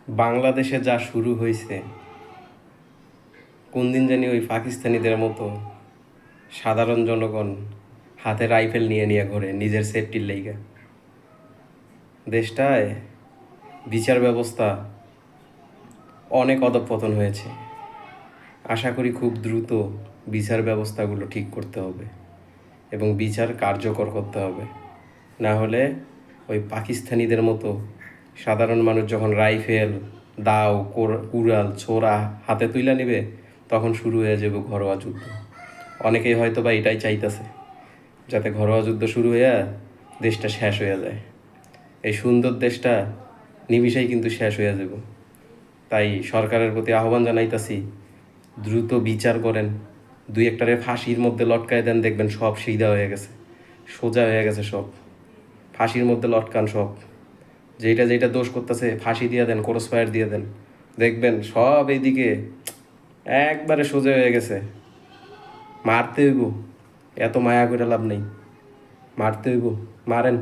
বাংলাদেশে যা শুরু হয়েছে, কোন দিন জানি ওই পাকিস্তানিদের মতো সাধারণ জনগণ হাতে রাইফেল নিয়ে নিয়ে ঘোরে নিজের সেফটির লাইগা। দেশটায় বিচার ব্যবস্থা অনেক অধঃপতন হয়েছে। আশা করি খুব দ্রুত বিচার ব্যবস্থাগুলো ঠিক করতে হবে এবং বিচার কার্যকর করতে হবে। না হলে ওই পাকিস্তানিদের মতো সাধারণ মানুষ যখন রাইফেল, দাও, কুড়াল, ছোরা হাতে তুলে নিবে, তখন শুরু হয়ে যাবে ঘরোয়া যুদ্ধ। অনেকেই হয়তো বা এটাই চাইতেছে, যাতে ঘরোয়া যুদ্ধ শুরু হয়ে দেশটা শেষ হয়ে যায়। এই সুন্দর দেশটা নিমিষেই কিন্তু শেষ হয়ে যাব। তাই সরকারের প্রতি আহ্বান জানাইতাছি, দ্রুত বিচার করেন, দুই একটারে ফাঁসির মধ্যে লটকায় দেন, দেখবেন সব সিধা হয়ে গেছে, সোজা হয়ে গেছে সব। ফাঁসির মধ্যে লটকান সব, যেটা যেটা দোষ করতেছে ফাঁসি দিয়ে দেন, ক্রস ফায়ার দিয়ে দেন, দেখবেন সব এইদিকে একবারে সোজা হয়ে গেছে। মারতে হইব, এত মায়া করে লাভ নেই, মারতে হইব, মারেন।